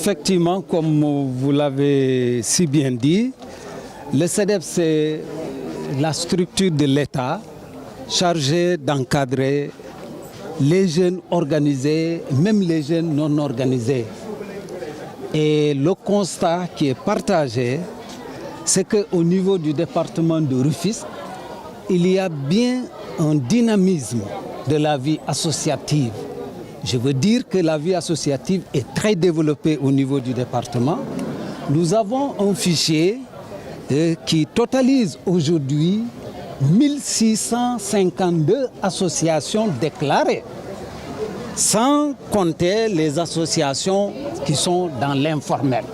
Effectivement, comme vous l'avez si bien dit, le CEDEPS, c'est la structure de l'État chargée d'encadrer les jeunes organisés, même les jeunes non organisés. Et le constat qui est partagé, c'est qu'au niveau du département de Rufisque, il y a bien un dynamisme de la vie associative. Je veux dire que la vie associative est très développée au niveau du département. Nous avons un fichier qui totalise aujourd'hui 1652 associations déclarées, sans compter les associations qui sont dans l'informel.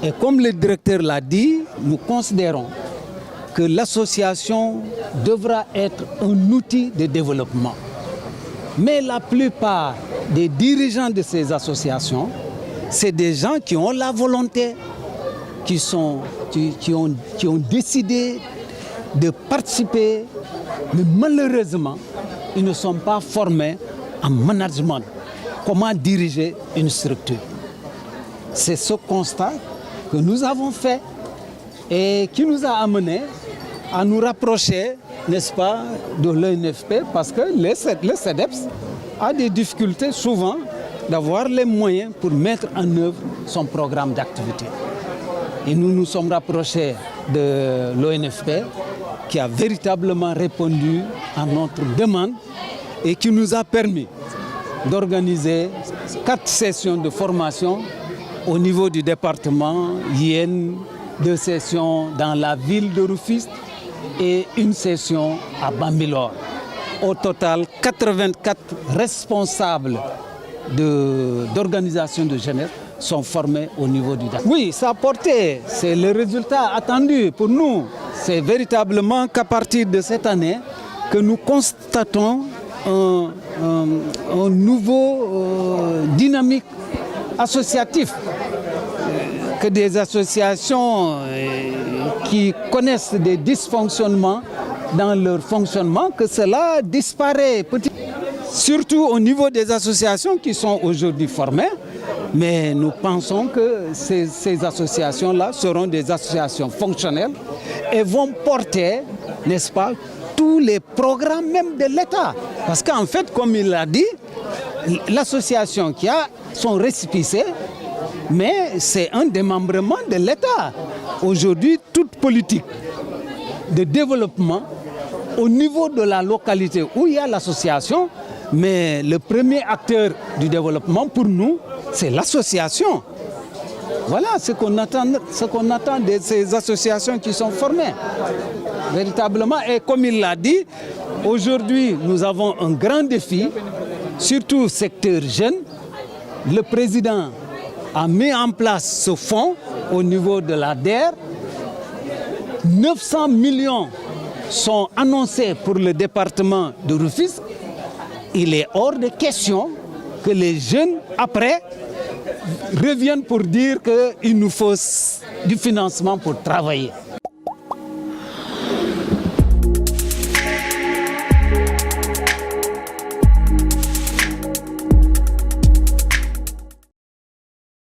Et comme le directeur l'a dit, nous considérons que l'association devra être un outil de développement. Mais la plupart des dirigeants de ces associations, c'est des gens qui ont la volonté, qui ont décidé de participer, mais malheureusement, ils ne sont pas formés en management. Comment diriger une structure? C'est ce constat que nous avons fait et qui nous a amené à nous rapprocher, n'est-ce pas, de l'ONFP, parce que le CEDEPS a des difficultés souvent d'avoir les moyens pour mettre en œuvre son programme d'activité. Et nous nous sommes rapprochés de l'ONFP qui a véritablement répondu à notre demande et qui nous a permis d'organiser 4 sessions de formation au niveau du département, 2 sessions dans la ville de Rufisque et 1 session à Bambilor. Au total, 84 responsables d'organisations de jeunesse sont formés au niveau du département. Oui, ça a porté, c'est le résultat attendu pour nous. C'est véritablement qu'à partir de cette année que nous constatons un nouveau dynamique associatif, que des associations qui connaissent des dysfonctionnements dans leur fonctionnement, que cela disparaît petit. Surtout au niveau des associations qui sont aujourd'hui formées, mais nous pensons que ces associations-là seront des associations fonctionnelles et vont porter, n'est-ce pas, tous les programmes même de l'État. Parce qu'en fait, comme il l'a dit, l'association qui a son récépissé, mais c'est un démembrement de l'État. Aujourd'hui, toute politique de développement au niveau de la localité où il y a l'association, mais le premier acteur du développement pour nous, c'est l'association. Voilà ce qu'on attend de ces associations qui sont formées. Véritablement, et comme il l'a dit, aujourd'hui nous avons un grand défi, surtout secteur jeune. Le président a mis en place ce fonds au niveau de la DER. 900 millions sont annoncés pour le département de Rufisque. Il est hors de question que les jeunes, après, reviennent pour dire qu'il nous faut du financement pour travailler.